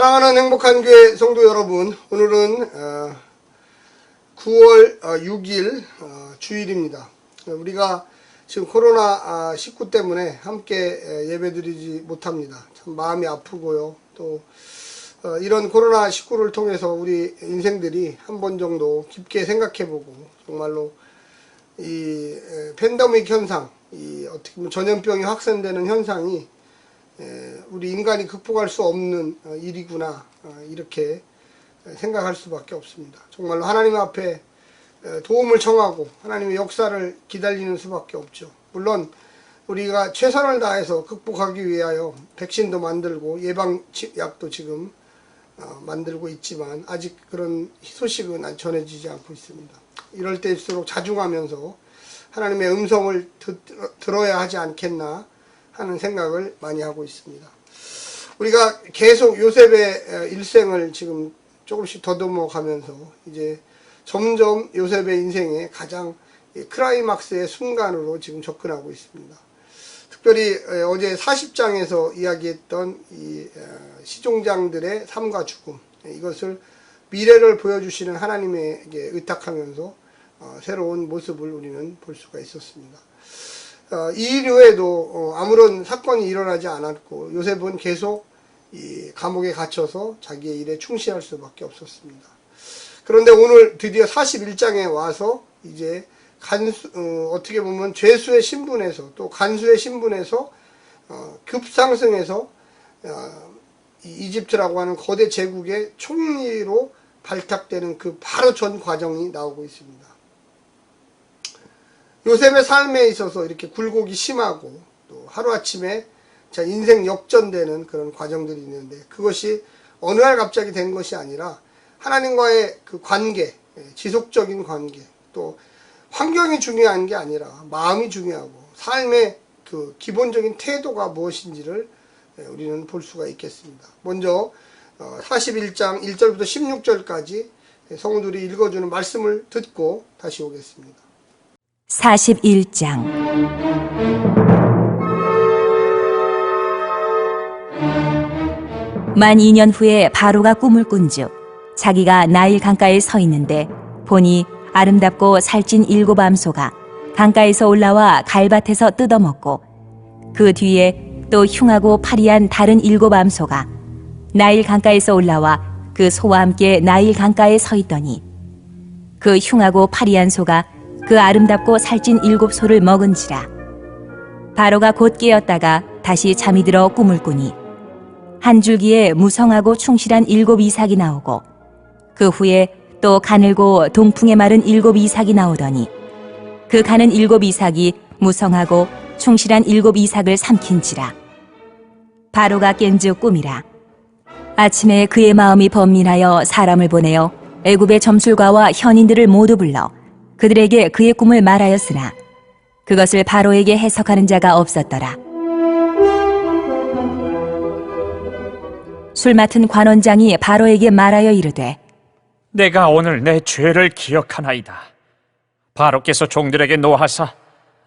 사랑하는 행복한 교회 성도 여러분, 오늘은 9월 6일 주일입니다. 우리가 지금 코로나19 때문에 함께 예배드리지 못합니다. 참 마음이 아프고요. 또 이런 코로나19를 통해서 우리 인생들이 한 번 정도 깊게 생각해보고 정말로 이 팬데믹 현상, 이 어떻게 보면 전염병이 확산되는 현상이 우리 인간이 극복할 수 없는 일이구나, 이렇게 생각할 수밖에 없습니다. 정말로 하나님 앞에 도움을 청하고 하나님의 역사를 기다리는 수밖에 없죠. 물론 우리가 최선을 다해서 극복하기 위하여 백신도 만들고 예방약도 지금 만들고 있지만 아직 그런 소식은 전해지지 않고 있습니다. 이럴 때일수록 자중하면서 하나님의 음성을 들어야 하지 않겠나 하는 생각을 많이 하고 있습니다. 우리가 계속 요셉의 일생을 지금 조금씩 더듬어 가면서 이제 점점 요셉의 인생의 가장 클라이막스의 순간으로 지금 접근하고 있습니다. 특별히 어제 40장에서 이야기했던 이 시종장들의 삶과 죽음, 이것을 미래를 보여주시는 하나님에게 의탁하면서 새로운 모습을 우리는 볼 수가 있었습니다. 이 이후에도 아무런 사건이 일어나지 않았고 요셉은 계속 이 감옥에 갇혀서 자기의 일에 충실할 수밖에 없었습니다. 그런데 오늘 드디어 41장에 와서 이제 어떻게 보면 죄수의 신분에서 또 간수의 신분에서 급상승해서 이집트라고 하는 거대 제국의 총리로 발탁되는 그 바로 전 과정이 나오고 있습니다. 요셉의 삶에 있어서 이렇게 굴곡이 심하고 또 하루아침에 인생 역전되는 그런 과정들이 있는데, 그것이 어느 날 갑자기 된 것이 아니라 하나님과의 그 관계, 지속적인 관계, 또 환경이 중요한 게 아니라 마음이 중요하고 삶의 그 기본적인 태도가 무엇인지를 우리는 볼 수가 있겠습니다. 먼저 41장 1절부터 16절까지 성도들이 읽어주는 말씀을 듣고 다시 오겠습니다. 41장. 만 2년 후에 바로가 꿈을 꾼즉 자기가 나일 강가에 서 있는데 보니 아름답고 살찐 7 암소가 강가에서 올라와 갈밭에서 뜯어먹고, 그 뒤에 또 흉하고 파리한 다른 7 암소가 나일 강가에서 올라와 그 소와 함께 나일 강가에 서 있더니 그 흉하고 파리한 소가 그 아름답고 살찐 7 소를 먹은지라. 바로가 곧 깨었다가 다시 잠이 들어 꿈을 꾸니 한 줄기에 무성하고 충실한 7 이삭이 나오고, 그 후에 또 가늘고 동풍에 마른 7 이삭이 나오더니 그 가는 7 이삭이 무성하고 충실한 7 이삭을 삼킨지라. 바로가 깬즉 꿈이라. 아침에 그의 마음이 번민하여 사람을 보내어 애굽의 점술가와 현인들을 모두 불러 그들에게 그의 꿈을 말하였으나 그것을 바로에게 해석하는 자가 없었더라. 술 맡은 관원장이 바로에게 말하여 이르되, 내가 오늘 내 죄를 기억하나이다. 바로께서 종들에게 노하사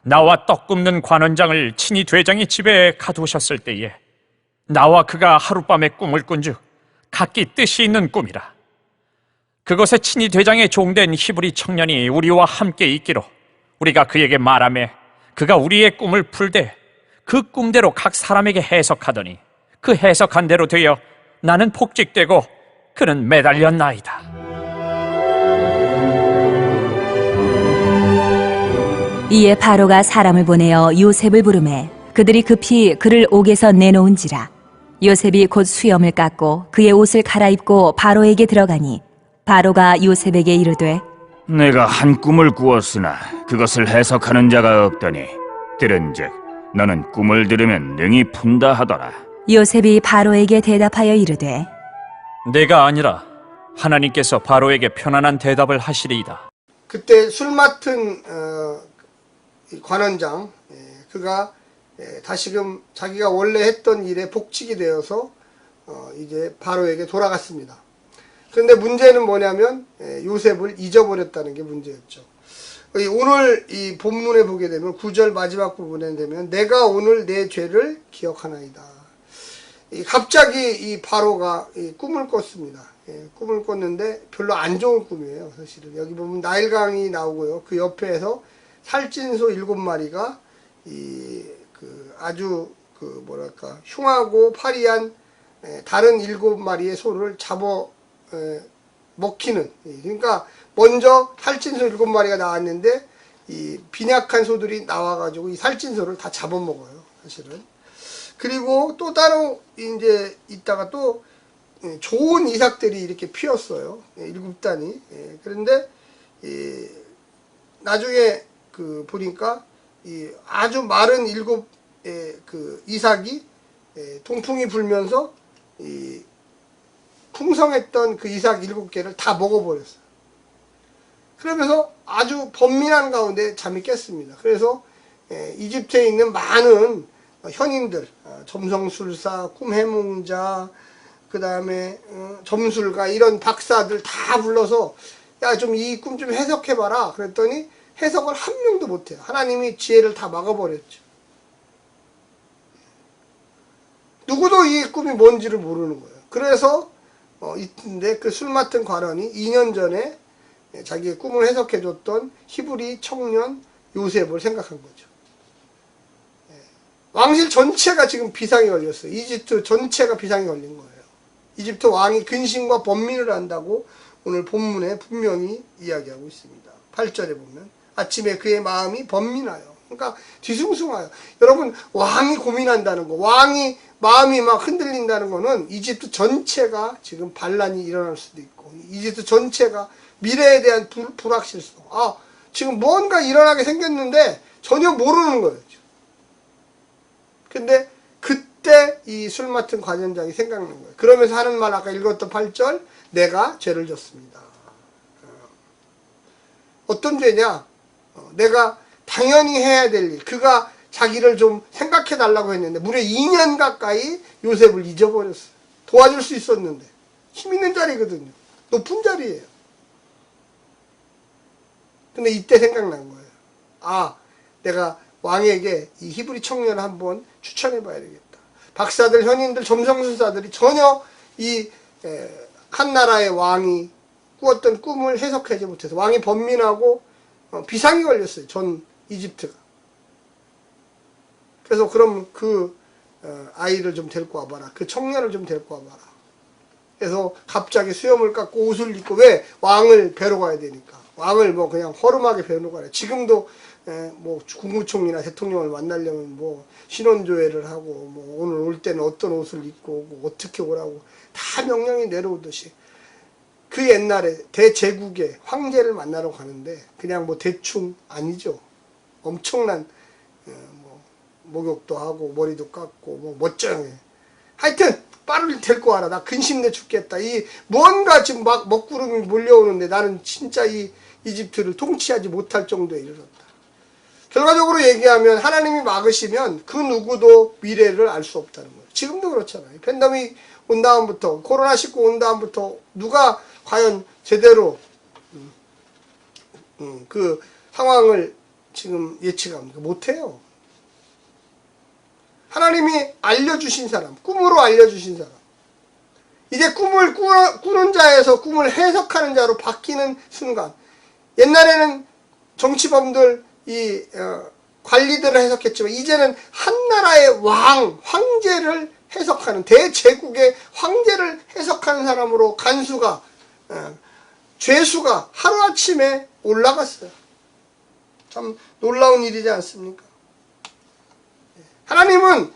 나와 떡 굽는 관원장을 친히 대장의 집에 가두셨을 때에 나와 그가 하룻밤에 꿈을 꾼즉 각기 뜻이 있는 꿈이라. 그것에 친히 대장의 종된 히브리 청년이 우리와 함께 있기로 우리가 그에게 말하매 그가 우리의 꿈을 풀되 그 꿈대로 각 사람에게 해석하더니 그 해석한 대로 되어 나는 폭직되고 그는 매달렸나이다. 이에 바로가 사람을 보내어 요셉을 부르매 그들이 급히 그를 옥에서 내놓은지라. 요셉이 곧 수염을 깎고 그의 옷을 갈아입고 바로에게 들어가니 바로가 요셉에게 이르되, 내가 한 꿈을 꾸었으나 그것을 해석하는 자가 없더니 들은즉 너는 꿈을 들으면 능히 푼다 하더라. 요셉이 바로에게 대답하여 이르되, 내가 아니라 하나님께서 바로에게 편안한 대답을 하시리이다. 그때 술 맡은 관원장, 그가 다시금 자기가 원래 했던 일에 복직이 되어서 이제 바로에게 돌아갔습니다. 그런데 문제는 뭐냐면 요셉을 잊어버렸다는 게 문제였죠. 오늘 이 본문에 보게 되면 9절 마지막 부분에 되면 내가 오늘 내 죄를 기억하나이다. 갑자기 이 바로가 꿈을 꿨습니다. 꿈을 꿨는데 별로 안 좋은 꿈이에요. 사실은 여기 보면 나일강이 나오고요. 그 옆에서 살찐 소 7마리가 아주 뭐랄까 흉하고 파리한 다른 7마리의 소를 잡아 먹히는, 그러니까 먼저 살찐 소 7마리가 나왔는데 이 빈약한 소들이 나와가지고 이 살찐 소를 다 잡아먹어요, 사실은. 그리고 또 따로 이제 있다가 또 좋은 이삭들이 이렇게 피었어요. 7단이. 그런데 나중에 보니까 아주 마른 7 이삭이 동풍이 불면서 풍성했던 그 이삭 7개를 다 먹어버렸어요. 그러면서 아주 번민한 가운데 잠이 깼습니다. 그래서 이집트에 있는 많은 현인들, 점성술사, 꿈해몽자, 그 다음에 점술가, 이런 박사들 다 불러서 야, 좀 이 꿈 좀 해석해봐라. 그랬더니 해석을 한 명도 못해요. 하나님이 지혜를 다 막아버렸죠. 누구도 이 꿈이 뭔지를 모르는 거예요. 그래서 있는데 그 술 맡은 관원이 2년 전에 자기의 꿈을 해석해줬던 히브리 청년 요셉을 생각한 거죠. 왕실 전체가 지금 비상이 걸렸어요. 이집트 전체가 비상이 걸린 거예요. 이집트 왕이 근심과 번민을 한다고 오늘 본문에 분명히 이야기하고 있습니다. 8절에 보면 아침에 그의 마음이 번민하여, 그러니까 뒤숭숭하여. 여러분, 왕이 고민한다는 거, 왕이 마음이 막 흔들린다는 거는 이집트 전체가 지금 반란이 일어날 수도 있고, 이집트 전체가 미래에 대한 불확실성, 지금 뭔가 일어나게 생겼는데 전혀 모르는 거예요. 근데 그때 이 술 맡은 관원장이 생각난 거예요. 그러면서 하는 말, 아까 읽었던 8절, 내가 죄를 졌습니다. 어떤 죄냐? 내가 당연히 해야 될 일, 그가 자기를 좀 생각해 달라고 했는데 무려 2년 가까이 요셉을 잊어버렸어요. 도와줄 수 있었는데. 힘 있는 자리거든요. 높은 자리예요. 근데 이때 생각난 거예요. 내가 왕에게 이 히브리 청년을 한번 추천해 봐야 되겠다. 박사들, 현인들, 점성술사들이 전혀 한 나라의 왕이 꾸었던 꿈을 해석하지 못해서 왕이 번민하고 비상이 걸렸어요. 전 이집트가. 그래서 그럼 그 아이를 좀 데리고 와봐라. 그 청년을 좀 데리고 와봐라. 그래서 갑자기 수염을 깎고 옷을 입고, 왜? 왕을 뵈러 가야 되니까. 왕을 뭐 그냥 허름하게 뵈러 가라. 지금도 뭐 국무총리나 대통령을 만나려면 뭐 신원조회를 하고, 뭐 오늘 올 때는 어떤 옷을 입고 오고 어떻게 오라고 다 명령이 내려오듯이, 그 옛날에 대제국의 황제를 만나러 가는데 그냥 뭐 대충 아니죠. 엄청난 뭐 목욕도 하고 머리도 깎고 뭐 멋쩡해. 하여튼 빨리 데리고 와라. 나 근심내 죽겠다. 이 뭔가 지금 막 먹구름이 몰려오는데 나는 진짜 이 이집트를 통치하지 못할 정도에 이르렀다. 결과적으로 얘기하면 하나님이 막으시면 그 누구도 미래를 알 수 없다는 거예요. 지금도 그렇잖아요. 팬데믹 온 다음부터, 코로나19 온 다음부터 누가 과연 제대로 그 상황을 지금 예측합니까? 못해요. 하나님이 알려주신 사람, 꿈으로 알려주신 사람, 이제 꿈을 꾸는 자에서 꿈을 해석하는 자로 바뀌는 순간, 옛날에는 정치범들, 관리들을 해석했지만 이제는 한 나라의 황제를 해석하는, 대제국의 황제를 해석하는 사람으로 간수가, 죄수가 하루아침에 올라갔어요. 참 놀라운 일이지 않습니까? 하나님은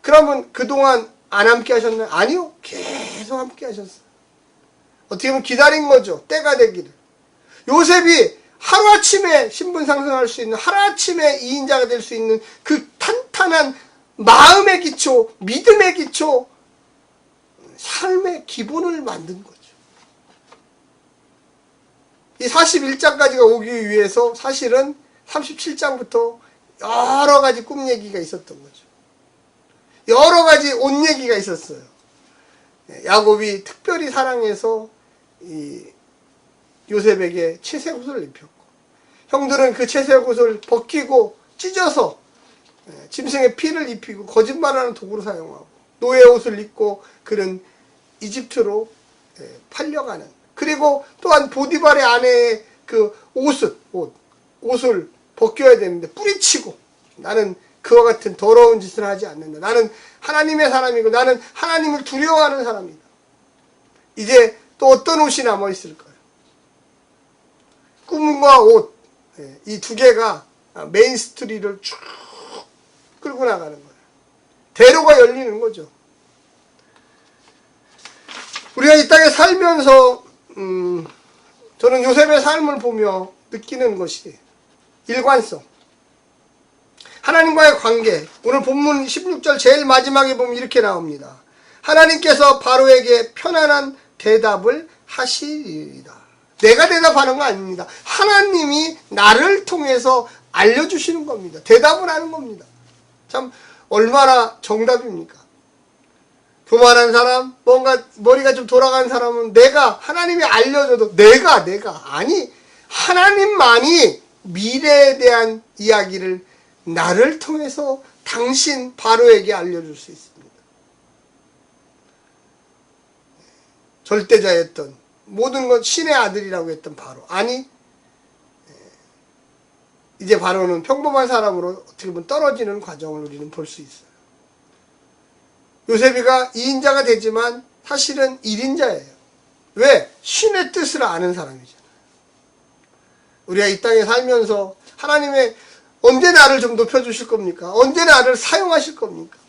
그러면 그동안 안 함께 하셨나요? 아니요. 계속 함께 하셨어요. 어떻게 보면 기다린 거죠. 때가 되기를. 요셉이 하루아침에 신분 상승할 수 있는, 하루아침에 이인자가 될 수 있는 그 탄탄한 마음의 기초, 믿음의 기초, 삶의 기본을 만든 거죠. 이 41장까지가 오기 위해서 사실은 37장부터 여러 가지 꿈 얘기가 있었던 거죠. 여러 가지 옷 얘기가 있었어요. 야곱이 특별히 사랑해서 이 요셉에게 채색 옷을 입혔고, 형들은 그 채색 옷을 벗기고 찢어서 짐승의 피를 입히고 거짓말하는 도구로 사용하고, 노예 옷을 입고 그는 이집트로 팔려가는, 그리고 또한 보디발의 아내의 그 옷을 벗겨야 되는데 뿌리치고, 나는 그와 같은 더러운 짓을 하지 않는다. 나는 하나님의 사람이고 나는 하나님을 두려워하는 사람이다. 이제 또 어떤 옷이 남아있을까요? 꿈과 옷, 이 두 개가 메인 스트리를 쭉 끌고 나가는 거예요. 대로가 열리는 거죠. 우리가 이 땅에 살면서 저는 요셉의 삶을 보며 느끼는 것이 일관성, 하나님과의 관계. 오늘 본문 16절 제일 마지막에 보면 이렇게 나옵니다. 하나님께서 바로에게 편안한 대답을 하시리이다. 내가 대답하는 거 아닙니다. 하나님이 나를 통해서 알려주시는 겁니다. 대답을 하는 겁니다. 참 얼마나 정답입니까? 교만한 사람, 뭔가 머리가 좀 돌아간 사람은 하나님이 알려줘도 내가 아니, 하나님만이 미래에 대한 이야기를 나를 통해서 당신 바로에게 알려줄 수 있습니다. 절대자였던, 모든 것 신의 아들이라고 했던 바로, 아니, 이제 바로는 평범한 사람으로 어떻게 보면 떨어지는 과정을 우리는 볼 수 있어요. 요셉이가 2인자가 되지만 사실은 1인자예요. 왜? 신의 뜻을 아는 사람이잖아요. 우리가 이 땅에 살면서 하나님의 언제 나를 좀 높여주실 겁니까? 언제 나를 사용하실 겁니까?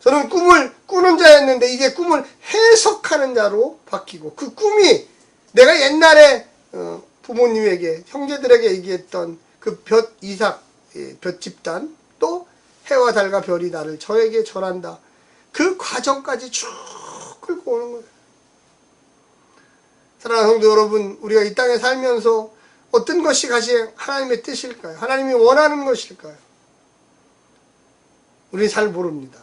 저는 꿈을 꾸는 자였는데 이제 꿈을 해석하는 자로 바뀌고, 그 꿈이 내가 옛날에 부모님에게, 형제들에게 얘기했던 그 이삭 집단, 또 해와 달과 별이 나를 저에게 절한다, 그 과정까지 쭉 끌고 오는 거예요. 사랑하는 성도 여러분, 우리가 이 땅에 살면서 어떤 것이 가장 하나님의 뜻일까요? 하나님이 원하는 것일까요? 우리는 잘 모릅니다.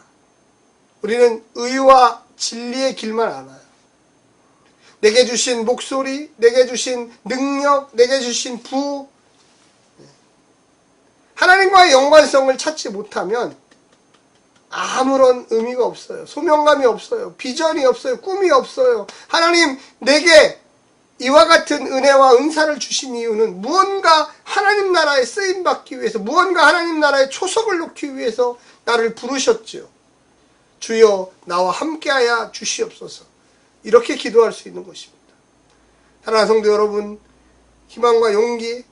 우리는 의와 진리의 길만 알아요. 내게 주신 목소리, 내게 주신 능력, 내게 주신 부, 하나님과의 연관성을 찾지 못하면 아무런 의미가 없어요. 소명감이 없어요. 비전이 없어요. 꿈이 없어요. 하나님, 내게 이와 같은 은혜와 은사를 주신 이유는 무언가 하나님 나라에 쓰임받기 위해서, 무언가 하나님 나라에 초석을 놓기 위해서 나를 부르셨죠. 주여 나와 함께하여 주시옵소서. 이렇게 기도할 수 있는 것입니다. 사랑하는 성도 여러분, 희망과 용기,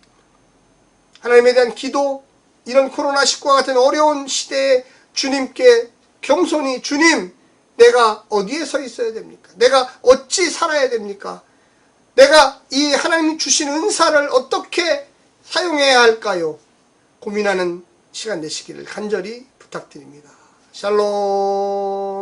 하나님에 대한 기도, 이런 코로나19와 같은 어려운 시대에 주님께 겸손히, 주님, 내가 어디에 서 있어야 됩니까? 내가 어찌 살아야 됩니까? 내가 이 하나님이 주신 은사를 어떻게 사용해야 할까요? 고민하는 시간 되시기를 간절히 부탁드립니다. 샬롬.